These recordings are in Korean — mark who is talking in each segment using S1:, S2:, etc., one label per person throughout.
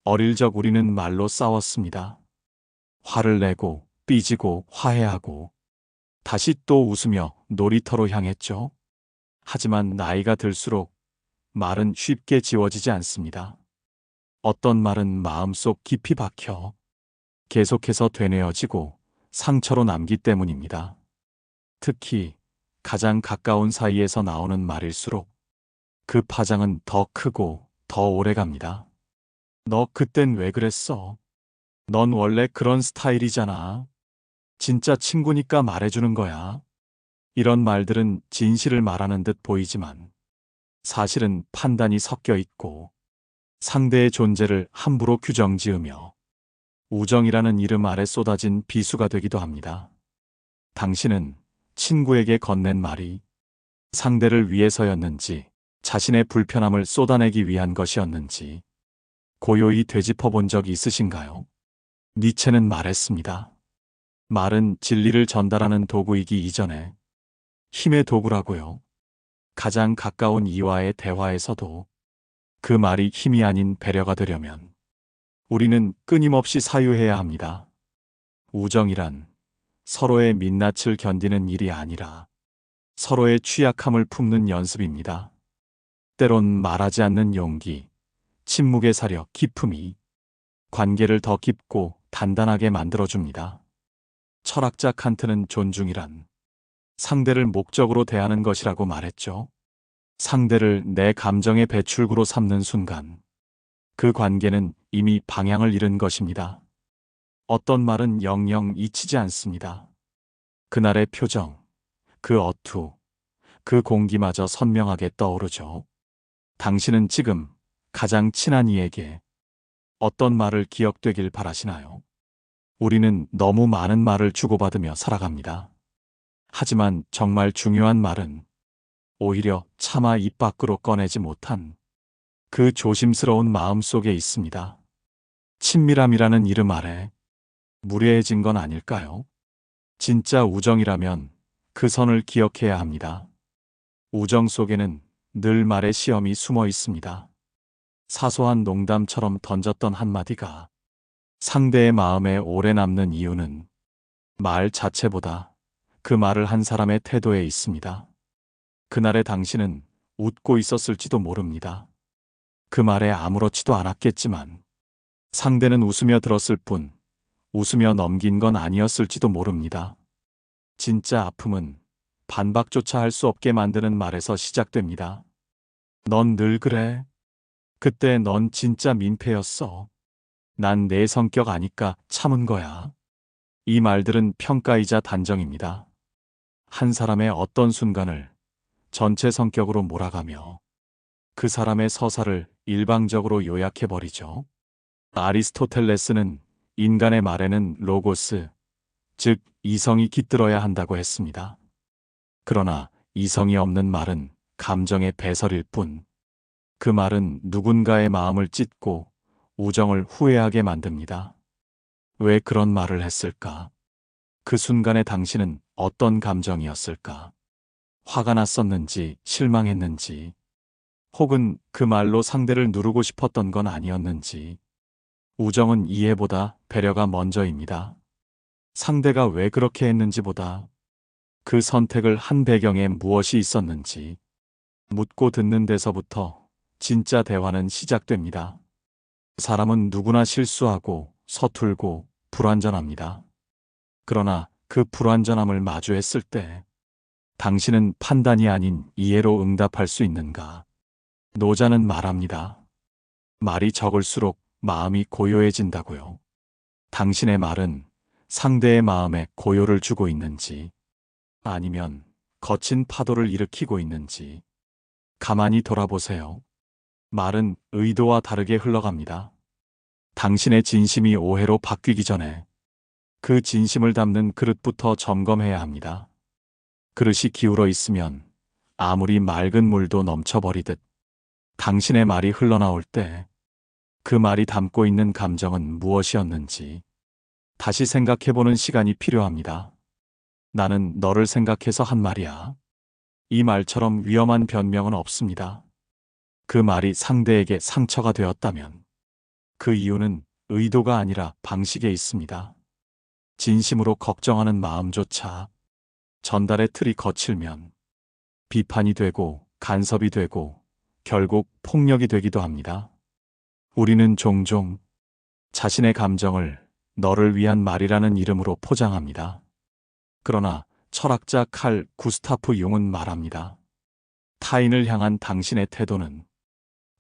S1: 어릴 적 우리는 말로 싸웠습니다. 화를 내고 삐지고 화해하고 다시 또 웃으며 놀이터로 향했죠. 하지만 나이가 들수록 말은 쉽게 지워지지 않습니다. 어떤 말은 마음속 깊이 박혀 계속해서 되뇌어지고 상처로 남기 때문입니다. 특히 가장 가까운 사이에서 나오는 말일수록 그 파장은 더 크고 더 오래 갑니다. 너 그땐 왜 그랬어? 넌 원래 그런 스타일이잖아. 진짜 친구니까 말해주는 거야. 이런 말들은 진실을 말하는 듯 보이지만 사실은 판단이 섞여 있고 상대의 존재를 함부로 규정 지으며 우정이라는 이름 아래 쏟아진 비수가 되기도 합니다. 당신은 친구에게 건넨 말이 상대를 위해서였는지 자신의 불편함을 쏟아내기 위한 것이었는지 고요히 되짚어 본 적 있으신가요? 니체는 말했습니다. 말은 진리를 전달하는 도구이기 이전에 힘의 도구라고요. 가장 가까운 이와의 대화에서도 그 말이 힘이 아닌 배려가 되려면 우리는 끊임없이 사유해야 합니다. 우정이란 서로의 민낯을 견디는 일이 아니라 서로의 취약함을 품는 연습입니다. 때론 말하지 않는 용기, 침묵의 사력, 기품이 관계를 더 깊고 단단하게 만들어줍니다. 철학자 칸트는 존중이란 상대를 목적으로 대하는 것이라고 말했죠. 상대를 내 감정의 배출구로 삼는 순간 그 관계는 이미 방향을 잃은 것입니다. 어떤 말은 영영 잊히지 않습니다. 그날의 표정, 그 어투, 그 공기마저 선명하게 떠오르죠. 당신은 지금 가장 친한 이에게 어떤 말을 기억되길 바라시나요? 우리는 너무 많은 말을 주고받으며 살아갑니다. 하지만 정말 중요한 말은 오히려 차마 입 밖으로 꺼내지 못한 그 조심스러운 마음 속에 있습니다. 친밀함이라는 이름 아래 무례해진 건 아닐까요? 진짜 우정이라면 그 선을 기억해야 합니다. 우정 속에는 늘 말의 시험이 숨어 있습니다. 사소한 농담처럼 던졌던 한마디가 상대의 마음에 오래 남는 이유는 말 자체보다 그 말을 한 사람의 태도에 있습니다. 그날의 당신은 웃고 있었을지도 모릅니다. 그 말에 아무렇지도 않았겠지만 상대는 웃으며 들었을 뿐 웃으며 넘긴 건 아니었을지도 모릅니다. 진짜 아픔은 반박조차 할 수 없게 만드는 말에서 시작됩니다. 넌 늘 그래. 그때 넌 진짜 민폐였어. 난 내 성격 아니까 참은 거야. 이 말들은 평가이자 단정입니다. 한 사람의 어떤 순간을 전체 성격으로 몰아가며 그 사람의 서사를 일방적으로 요약해버리죠. 아리스토텔레스는 인간의 말에는 로고스, 즉 이성이 깃들어야 한다고 했습니다. 그러나 이성이 없는 말은 감정의 배설일 뿐, 그 말은 누군가의 마음을 찢고 우정을 후회하게 만듭니다. 왜 그런 말을 했을까? 그 순간에 당신은 어떤 감정이었을까? 화가 났었는지, 실망했는지, 혹은 그 말로 상대를 누르고 싶었던 건 아니었는지. 우정은 이해보다 배려가 먼저입니다. 상대가 왜 그렇게 했는지보다 그 선택을 한 배경에 무엇이 있었는지 묻고 듣는 데서부터 진짜 대화는 시작됩니다. 사람은 누구나 실수하고 서툴고 불완전합니다. 그러나 그 불완전함을 마주했을 때 당신은 판단이 아닌 이해로 응답할 수 있는가? 노자는 말합니다. 말이 적을수록 마음이 고요해진다고요. 당신의 말은 상대의 마음에 고요를 주고 있는지 아니면 거친 파도를 일으키고 있는지 가만히 돌아보세요. 말은 의도와 다르게 흘러갑니다. 당신의 진심이 오해로 바뀌기 전에 그 진심을 담는 그릇부터 점검해야 합니다. 그릇이 기울어 있으면 아무리 맑은 물도 넘쳐버리듯 당신의 말이 흘러나올 때 그 말이 담고 있는 감정은 무엇이었는지 다시 생각해보는 시간이 필요합니다. 나는 너를 생각해서 한 말이야. 이 말처럼 위험한 변명은 없습니다. 그 말이 상대에게 상처가 되었다면 그 이유는 의도가 아니라 방식에 있습니다. 진심으로 걱정하는 마음조차 전달의 틀이 거칠면 비판이 되고 간섭이 되고 결국 폭력이 되기도 합니다. 우리는 종종 자신의 감정을 너를 위한 말이라는 이름으로 포장합니다. 그러나 철학자 칼 구스타프 융은 말합니다. 타인을 향한 당신의 태도는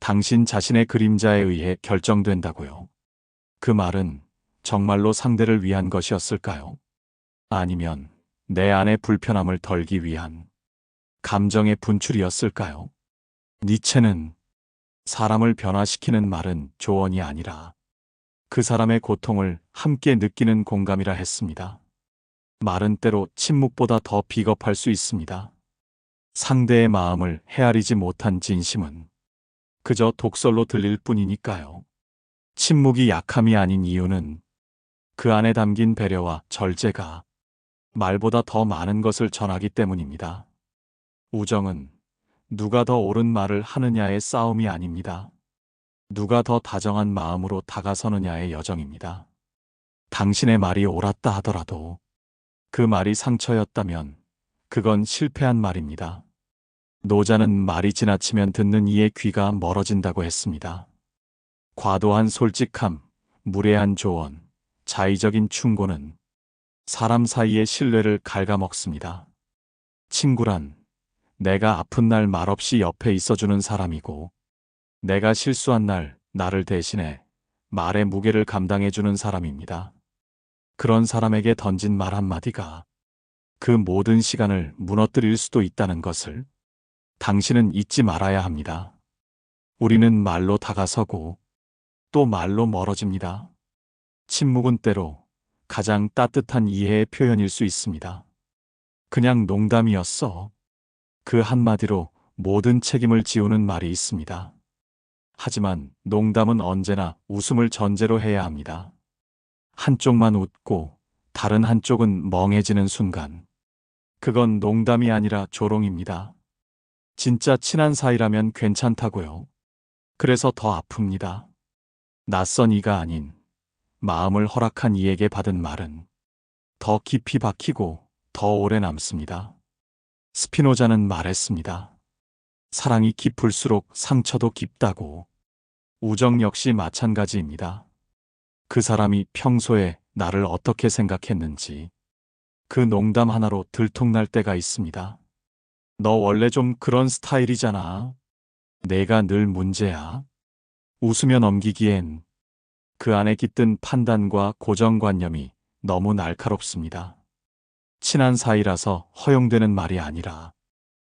S1: 당신 자신의 그림자에 의해 결정된다고요. 그 말은 정말로 상대를 위한 것이었을까요? 아니면 내 안의 불편함을 덜기 위한 감정의 분출이었을까요? 니체는 사람을 변화시키는 말은 조언이 아니라 그 사람의 고통을 함께 느끼는 공감이라 했습니다. 말은 때로 침묵보다 더 비겁할 수 있습니다. 상대의 마음을 헤아리지 못한 진심은 그저 독설로 들릴 뿐이니까요. 침묵이 약함이 아닌 이유는 그 안에 담긴 배려와 절제가 말보다 더 많은 것을 전하기 때문입니다. 우정은 누가 더 옳은 말을 하느냐의 싸움이 아닙니다. 누가 더 다정한 마음으로 다가서느냐의 여정입니다. 당신의 말이 옳았다 하더라도 그 말이 상처였다면 그건 실패한 말입니다. 노자는 말이 지나치면 듣는 이의 귀가 멀어진다고 했습니다. 과도한 솔직함, 무례한 조언, 자의적인 충고는 사람 사이의 신뢰를 갉아먹습니다. 친구란 내가 아픈 날 말없이 옆에 있어주는 사람이고, 내가 실수한 날 나를 대신해 말의 무게를 감당해주는 사람입니다. 그런 사람에게 던진 말 한마디가 그 모든 시간을 무너뜨릴 수도 있다는 것을 당신은 잊지 말아야 합니다. 우리는 말로 다가서고 또 말로 멀어집니다. 침묵은 때로 가장 따뜻한 이해의 표현일 수 있습니다. 그냥 농담이었어. 그 한마디로 모든 책임을 지우는 말이 있습니다. 하지만 농담은 언제나 웃음을 전제로 해야 합니다. 한쪽만 웃고 다른 한쪽은 멍해지는 순간, 그건 농담이 아니라 조롱입니다. 진짜 친한 사이라면 괜찮다고요. 그래서 더 아픕니다. 낯선 이가 아닌 마음을 허락한 이에게 받은 말은 더 깊이 박히고 더 오래 남습니다. 스피노자는 말했습니다. 사랑이 깊을수록 상처도 깊다고. 우정 역시 마찬가지입니다. 그 사람이 평소에 나를 어떻게 생각했는지 그 농담 하나로 들통날 때가 있습니다. 너 원래 좀 그런 스타일이잖아. 내가 늘 문제야. 웃으며 넘기기엔 그 안에 깃든 판단과 고정관념이 너무 날카롭습니다. 친한 사이라서 허용되는 말이 아니라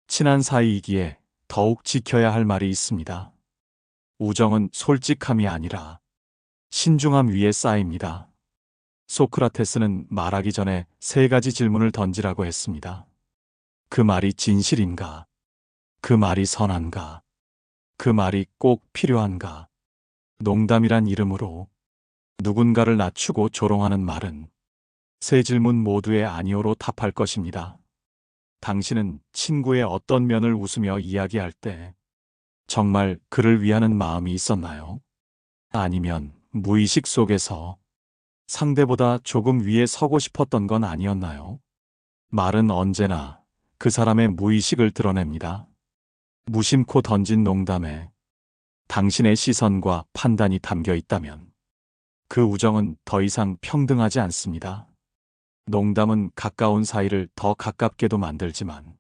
S1: 친한 사이이기에 더욱 지켜야 할 말이 있습니다. 우정은 솔직함이 아니라 신중함 위에 쌓입니다. 소크라테스는 말하기 전에 3가지 질문을 던지라고 했습니다. 그 말이 진실인가? 그 말이 선한가? 그 말이 꼭 필요한가? 농담이란 이름으로 누군가를 낮추고 조롱하는 말은 3질문 모두의 아니오로 답할 것입니다. 당신은 친구의 어떤 면을 웃으며 이야기할 때 정말 그를 위하는 마음이 있었나요? 아니면 무의식 속에서 상대보다 조금 위에 서고 싶었던 건 아니었나요? 말은 언제나 그 사람의 무의식을 드러냅니다. 무심코 던진 농담에 당신의 시선과 판단이 담겨 있다면 그 우정은 더 이상 평등하지 않습니다. 농담은 가까운 사이를 더 가깝게도 만들지만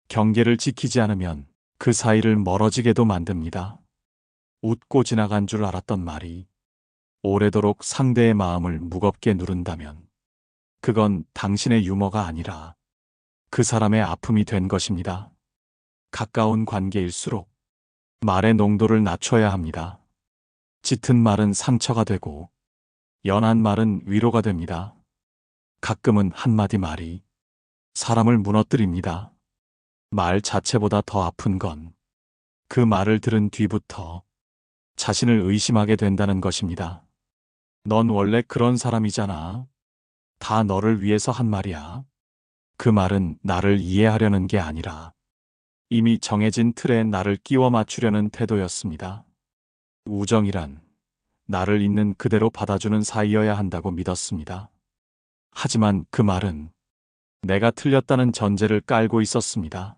S1: 경계를 지키지 않으면 그 사이를 멀어지게도 만듭니다. 웃고 지나간 줄 알았던 말이 오래도록 상대의 마음을 무겁게 누른다면 그건 당신의 유머가 아니라 그 사람의 아픔이 된 것입니다. 가까운 관계일수록 말의 농도를 낮춰야 합니다. 짙은 말은 상처가 되고 연한 말은 위로가 됩니다. 가끔은 한마디 말이 사람을 무너뜨립니다. 말 자체보다 더 아픈 건 그 말을 들은 뒤부터 자신을 의심하게 된다는 것입니다. 넌 원래 그런 사람이잖아. 다 너를 위해서 한 말이야. 그 말은 나를 이해하려는 게 아니라 이미 정해진 틀에 나를 끼워 맞추려는 태도였습니다. 우정이란 나를 있는 그대로 받아주는 사이여야 한다고 믿었습니다. 하지만 그 말은 내가 틀렸다는 전제를 깔고 있었습니다.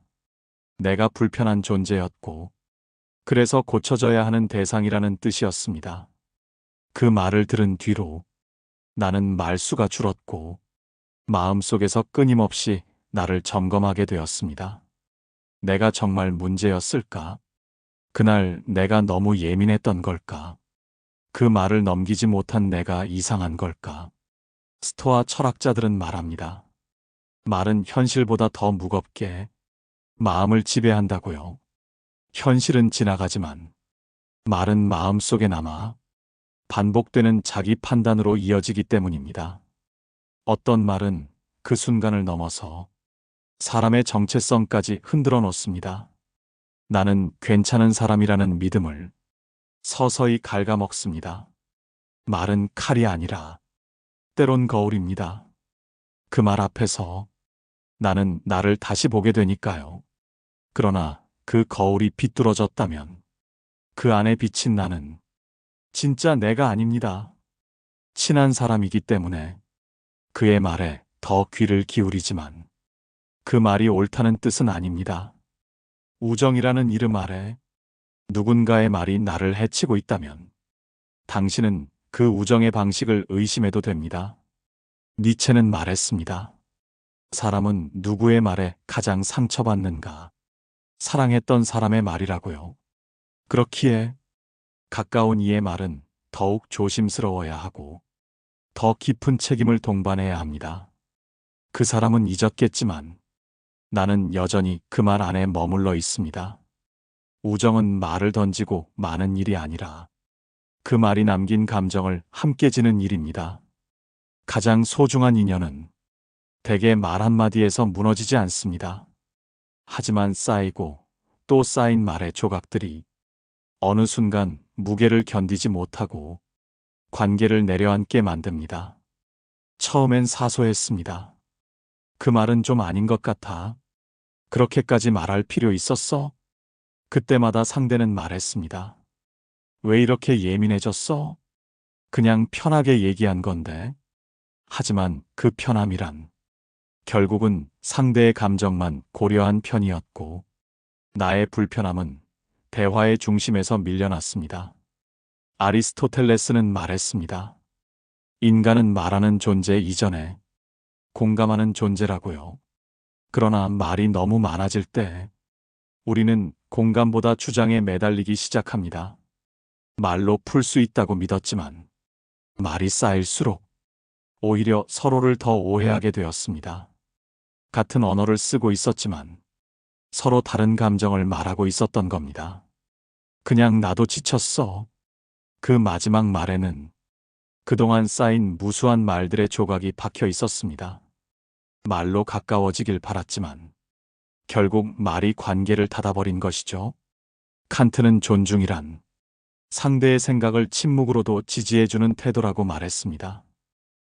S1: 내가 불편한 존재였고, 그래서 고쳐져야 하는 대상이라는 뜻이었습니다. 그 말을 들은 뒤로 나는 말수가 줄었고, 마음속에서 끊임없이 나를 점검하게 되었습니다. 내가 정말 문제였을까? 그날 내가 너무 예민했던 걸까? 그 말을 넘기지 못한 내가 이상한 걸까? 스토아 철학자들은 말합니다. 말은 현실보다 더 무겁게 마음을 지배한다고요. 현실은 지나가지만 말은 마음속에 남아 반복되는 자기 판단으로 이어지기 때문입니다. 어떤 말은 그 순간을 넘어서 사람의 정체성까지 흔들어 놓습니다. 나는 괜찮은 사람이라는 믿음을 서서히 갉아먹습니다. 말은 칼이 아니라 때론 거울입니다. 그 말 앞에서 나는 나를 다시 보게 되니까요. 그러나 그 거울이 비뚤어졌다면 그 안에 비친 나는 진짜 내가 아닙니다. 친한 사람이기 때문에 그의 말에 더 귀를 기울이지만 그 말이 옳다는 뜻은 아닙니다. 우정이라는 이름 아래 누군가의 말이 나를 해치고 있다면 당신은 그 우정의 방식을 의심해도 됩니다. 니체는 말했습니다. 사람은 누구의 말에 가장 상처받는가? 사랑했던 사람의 말이라고요. 그렇기에 가까운 이의 말은 더욱 조심스러워야 하고 더 깊은 책임을 동반해야 합니다. 그 사람은 잊었겠지만 나는 여전히 그 말 안에 머물러 있습니다. 우정은 말을 던지고 마는 일이 아니라 그 말이 남긴 감정을 함께 지는 일입니다. 가장 소중한 인연은 대개 말 한마디에서 무너지지 않습니다. 하지만 쌓이고 또 쌓인 말의 조각들이 어느 순간 무게를 견디지 못하고 관계를 내려앉게 만듭니다. 처음엔 사소했습니다. 그 말은 좀 아닌 것 같아. 그렇게까지 말할 필요 있었어? 그때마다 상대는 말했습니다. 왜 이렇게 예민해졌어? 그냥 편하게 얘기한 건데. 하지만 그 편함이란 결국은 상대의 감정만 고려한 편이었고 나의 불편함은 대화의 중심에서 밀려났습니다. 아리스토텔레스는 말했습니다. 인간은 말하는 존재 이전에 공감하는 존재라고요. 그러나 말이 너무 많아질 때 우리는 공감보다 주장에 매달리기 시작합니다. 말로 풀 수 있다고 믿었지만 말이 쌓일수록 오히려 서로를 더 오해하게 되었습니다. 같은 언어를 쓰고 있었지만 서로 다른 감정을 말하고 있었던 겁니다. 그냥 나도 지쳤어. 그 마지막 말에는 그동안 쌓인 무수한 말들의 조각이 박혀 있었습니다. 말로 가까워지길 바랐지만 결국 말이 관계를 닫아버린 것이죠. 칸트는 존중이란 상대의 생각을 침묵으로도 지지해주는 태도라고 말했습니다.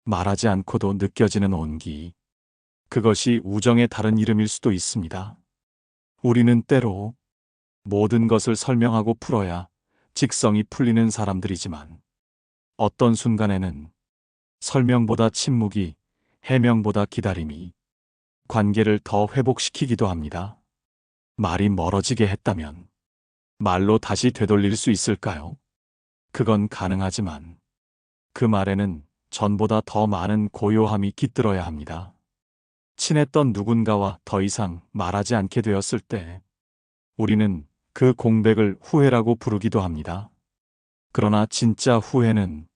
S1: 말하지 않고도 느껴지는 온기. 그것이 우정의 다른 이름일 수도 있습니다. 우리는 때로 모든 것을 설명하고 풀어야 직성이 풀리는 사람들이지만 어떤 순간에는 설명보다 침묵이, 해명보다 기다림이 관계를 더 회복시키기도 합니다. 말이 멀어지게 했다면 말로 다시 되돌릴 수 있을까요? 그건 가능하지만 그 말에는 전보다 더 많은 고요함이 깃들어야 합니다. 친했던 누군가와 더 이상 말하지 않게 되었을 때 우리는 그 공백을 후회라고 부르기도 합니다. 그러나 진짜 후회는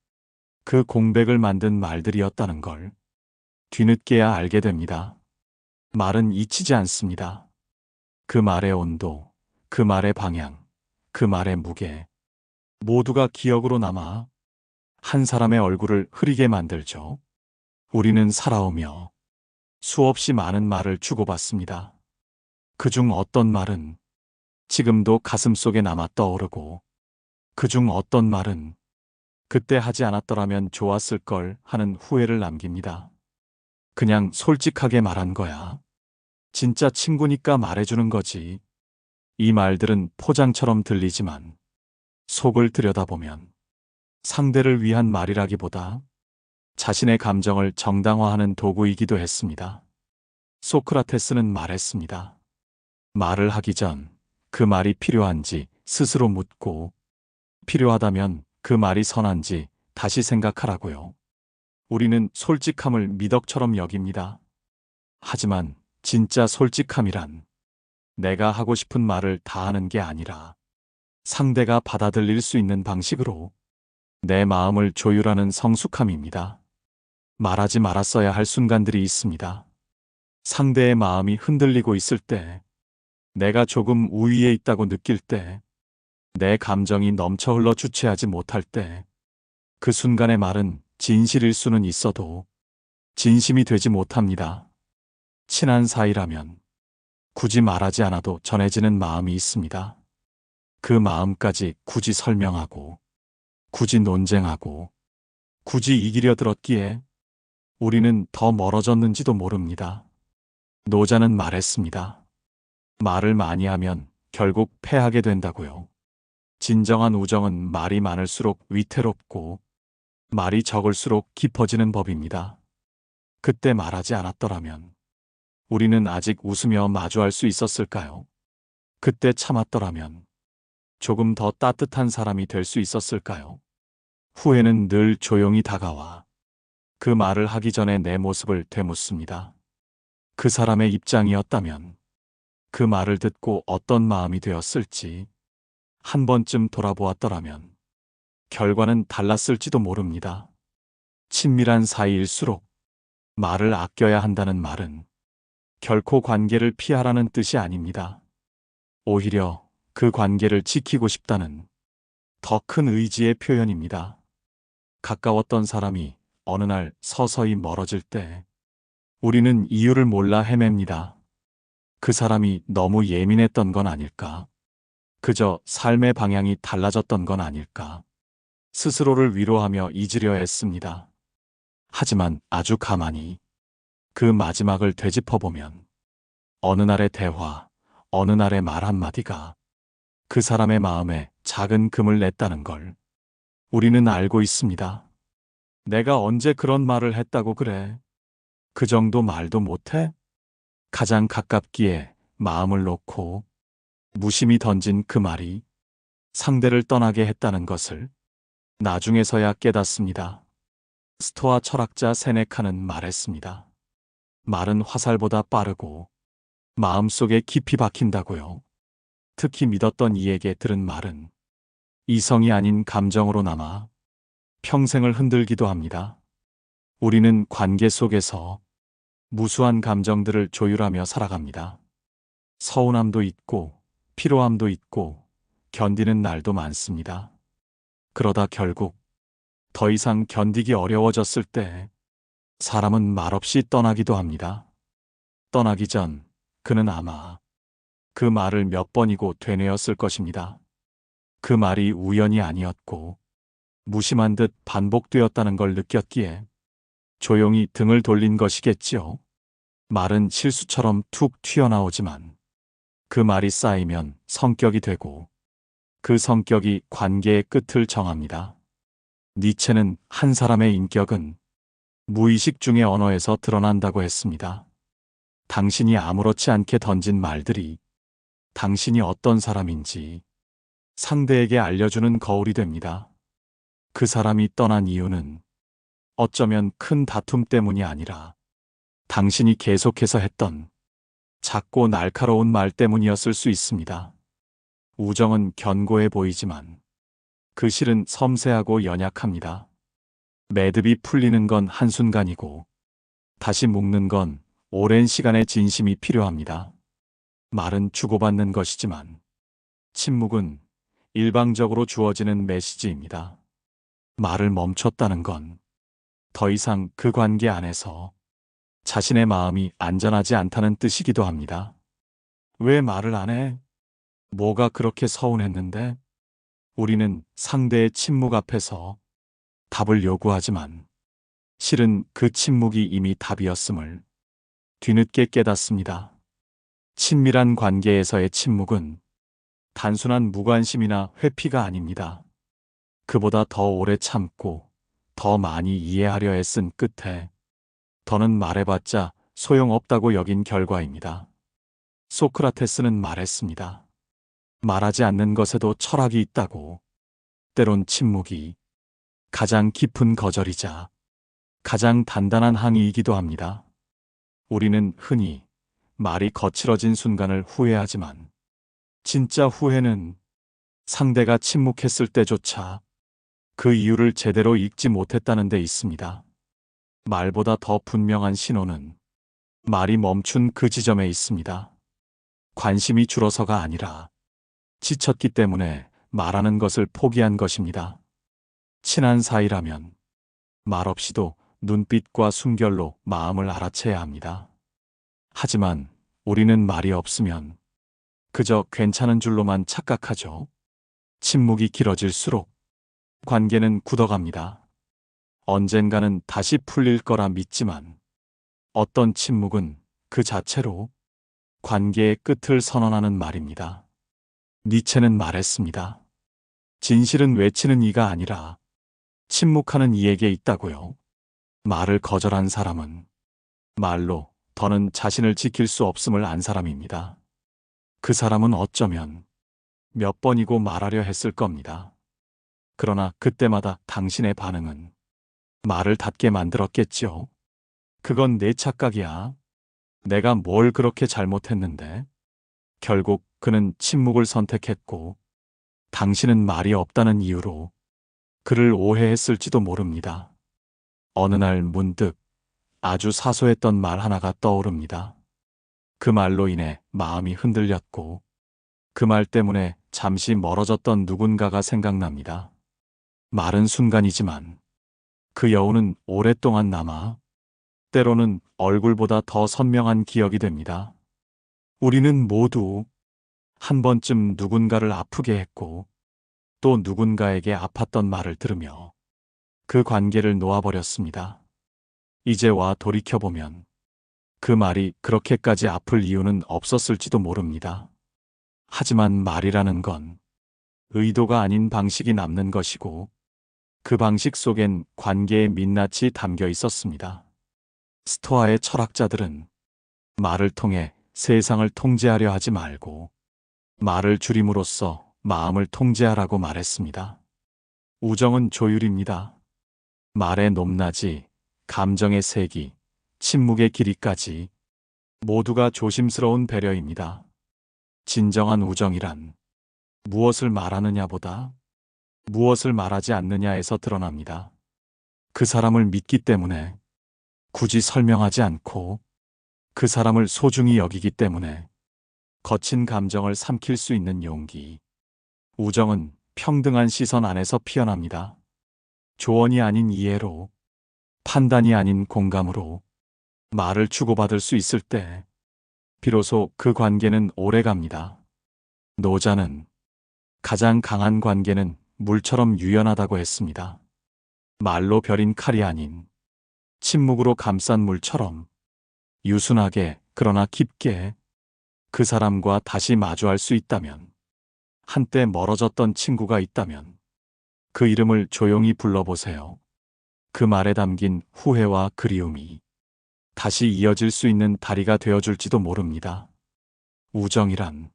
S1: 그 공백을 만든 말들이었다는 걸 뒤늦게야 알게 됩니다. 말은 잊히지 않습니다. 그 말의 온도, 그 말의 방향, 그 말의 무게, 모두가 기억으로 남아 한 사람의 얼굴을 흐리게 만들죠. 우리는 살아오며 수없이 많은 말을 주고받습니다. 그중 어떤 말은 지금도 가슴속에 남아 떠오르고 그중 어떤 말은 그때 하지 않았더라면 좋았을 걸 하는 후회를 남깁니다. 그냥 솔직하게 말한 거야. 진짜 친구니까 말해주는 거지. 이 말들은 포장처럼 들리지만 속을 들여다보면 상대를 위한 말이라기보다 자신의 감정을 정당화하는 도구이기도 했습니다. 소크라테스는 말했습니다. 말을 하기 전 그 말이 필요한지 스스로 묻고 필요하다면 그 말이 선한지 다시 생각하라고요. 우리는 솔직함을 미덕처럼 여깁니다. 하지만 진짜 솔직함이란 내가 하고 싶은 말을 다 하는 게 아니라 상대가 받아들일 수 있는 방식으로 내 마음을 조율하는 성숙함입니다. 말하지 말았어야 할 순간들이 있습니다. 상대의 마음이 흔들리고 있을 때, 내가 조금 우위에 있다고 느낄 때, 내 감정이 넘쳐 흘러 주체하지 못할 때, 그 순간의 말은 진실일 수는 있어도 진심이 되지 못합니다. 친한 사이라면 굳이 말하지 않아도 전해지는 마음이 있습니다. 그 마음까지 굳이 설명하고, 굳이 논쟁하고, 굳이 이기려 들었기에 우리는 더 멀어졌는지도 모릅니다. 노자는 말했습니다. 말을 많이 하면 결국 패하게 된다고요. 진정한 우정은 말이 많을수록 위태롭고 말이 적을수록 깊어지는 법입니다. 그때 말하지 않았더라면 우리는 아직 웃으며 마주할 수 있었을까요? 그때 참았더라면 조금 더 따뜻한 사람이 될 수 있었을까요? 후회는 늘 조용히 다가와 그 말을 하기 전에 내 모습을 되묻습니다. 그 사람의 입장이었다면 그 말을 듣고 어떤 마음이 되었을지 한 번쯤 돌아보았더라면 결과는 달랐을지도 모릅니다. 친밀한 사이일수록 말을 아껴야 한다는 말은 결코 관계를 피하라는 뜻이 아닙니다. 오히려 그 관계를 지키고 싶다는 더 큰 의지의 표현입니다. 가까웠던 사람이 어느 날 서서히 멀어질 때 우리는 이유를 몰라 헤맵니다. 그 사람이 너무 예민했던 건 아닐까? 그저 삶의 방향이 달라졌던 건 아닐까? 스스로를 위로하며 잊으려 했습니다. 하지만 아주 가만히 그 마지막을 되짚어보면 어느 날의 대화, 어느 날의 말 한마디가 그 사람의 마음에 작은 금을 냈다는 걸 우리는 알고 있습니다. 내가 언제 그런 말을 했다고 그래? 그 정도 말도 못해? 가장 가깝기에 마음을 놓고 무심히 던진 그 말이 상대를 떠나게 했다는 것을 나중에서야 깨닫습니다. 스토아 철학자 세네카는 말했습니다. 말은 화살보다 빠르고 마음속에 깊이 박힌다고요. 특히 믿었던 이에게 들은 말은 이성이 아닌 감정으로 남아 평생을 흔들기도 합니다. 우리는 관계 속에서 무수한 감정들을 조율하며 살아갑니다. 서운함도 있고 피로함도 있고 견디는 날도 많습니다. 그러다 결국 더 이상 견디기 어려워졌을 때 사람은 말없이 떠나기도 합니다. 떠나기 전 그는 아마 그 말을 몇 번이고 되뇌었을 것입니다. 그 말이 우연이 아니었고 무심한 듯 반복되었다는 걸 느꼈기에 조용히 등을 돌린 것이겠지요. 말은 실수처럼 툭 튀어나오지만 그 말이 쌓이면 성격이 되고 그 성격이 관계의 끝을 정합니다. 니체는 한 사람의 인격은 무의식 중의 언어에서 드러난다고 했습니다. 당신이 아무렇지 않게 던진 말들이 당신이 어떤 사람인지 상대에게 알려주는 거울이 됩니다. 그 사람이 떠난 이유는 어쩌면 큰 다툼 때문이 아니라 당신이 계속해서 했던 작고 날카로운 말 때문이었을 수 있습니다. 우정은 견고해 보이지만 그 실은 섬세하고 연약합니다. 매듭이 풀리는 건 한순간이고 다시 묶는 건 오랜 시간의 진심이 필요합니다. 말은 주고받는 것이지만 침묵은 일방적으로 주어지는 메시지입니다. 말을 멈췄다는 건 더 이상 그 관계 안에서 자신의 마음이 안전하지 않다는 뜻이기도 합니다. 왜 말을 안 해? 뭐가 그렇게 서운했는데? 우리는 상대의 침묵 앞에서 답을 요구하지만 실은 그 침묵이 이미 답이었음을 뒤늦게 깨닫습니다. 친밀한 관계에서의 침묵은 단순한 무관심이나 회피가 아닙니다. 그보다 더 오래 참고 더 많이 이해하려 애쓴 끝에 더는 말해봤자 소용없다고 여긴 결과입니다. 소크라테스는 말했습니다. 말하지 않는 것에도 철학이 있다고. 때론 침묵이 가장 깊은 거절이자 가장 단단한 항의이기도 합니다. 우리는 흔히 말이 거칠어진 순간을 후회하지만 진짜 후회는 상대가 침묵했을 때조차 그 이유를 제대로 읽지 못했다는 데 있습니다. 말보다 더 분명한 신호는 말이 멈춘 그 지점에 있습니다. 관심이 줄어서가 아니라 지쳤기 때문에 말하는 것을 포기한 것입니다. 친한 사이라면 말없이도 눈빛과 숨결로 마음을 알아채야 합니다. 하지만 우리는 말이 없으면 그저 괜찮은 줄로만 착각하죠. 침묵이 길어질수록 관계는 굳어갑니다. 언젠가는 다시 풀릴 거라 믿지만 어떤 침묵은 그 자체로 관계의 끝을 선언하는 말입니다. 니체는 말했습니다. 진실은 외치는 이가 아니라 침묵하는 이에게 있다고요. 말을 거절한 사람은 말로 더는 자신을 지킬 수 없음을 안 사람입니다. 그 사람은 어쩌면 몇 번이고 말하려 했을 겁니다. 그러나 그때마다 당신의 반응은 말을 닫게 만들었겠지요. 그건 내 착각이야. 내가 뭘 그렇게 잘못했는데. 결국 그는 침묵을 선택했고 당신은 말이 없다는 이유로 그를 오해했을지도 모릅니다. 어느 날 문득 아주 사소했던 말 하나가 떠오릅니다. 그 말로 인해 마음이 흔들렸고 그 말 때문에 잠시 멀어졌던 누군가가 생각납니다. 말은 순간이지만 그 여운은 오랫동안 남아 때로는 얼굴보다 더 선명한 기억이 됩니다. 우리는 모두 한 번쯤 누군가를 아프게 했고 또 누군가에게 아팠던 말을 들으며 그 관계를 놓아버렸습니다. 이제와 돌이켜보면 그 말이 그렇게까지 아플 이유는 없었을지도 모릅니다. 하지만 말이라는 건 의도가 아닌 방식이 남는 것이고 그 방식 속엔 관계의 민낯이 담겨 있었습니다. 스토아의 철학자들은 말을 통해 세상을 통제하려 하지 말고 말을 줄임으로써 마음을 통제하라고 말했습니다. 우정은 조율입니다. 말의 높낮이, 감정의 색이, 침묵의 길이까지 모두가 조심스러운 배려입니다. 진정한 우정이란 무엇을 말하느냐보다 무엇을 말하지 않느냐에서 드러납니다. 그 사람을 믿기 때문에 굳이 설명하지 않고 그 사람을 소중히 여기기 때문에 거친 감정을 삼킬 수 있는 용기. 우정은 평등한 시선 안에서 피어납니다. 조언이 아닌 이해로, 판단이 아닌 공감으로 말을 주고받을 수 있을 때 비로소 그 관계는 오래갑니다. 노자는 가장 강한 관계는 물처럼 유연하다고 했습니다. 말로 벼린 칼이 아닌 침묵으로 감싼 물처럼 유순하게 그러나 깊게 그 사람과 다시 마주할 수 있다면, 한때 멀어졌던 친구가 있다면 그 이름을 조용히 불러보세요. 그 말에 담긴 후회와 그리움이 다시 이어질 수 있는 다리가 되어줄지도 모릅니다. 우정이란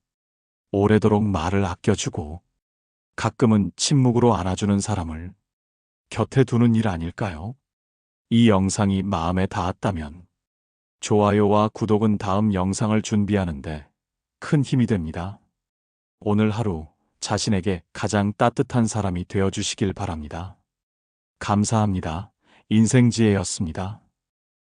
S1: 오래도록 말을 아껴주고 가끔은 침묵으로 안아주는 사람을 곁에 두는 일 아닐까요? 이 영상이 마음에 닿았다면 좋아요와 구독은 다음 영상을 준비하는데 큰 힘이 됩니다. 오늘 하루 자신에게 가장 따뜻한 사람이 되어주시길 바랍니다. 감사합니다. 인생지혜였습니다.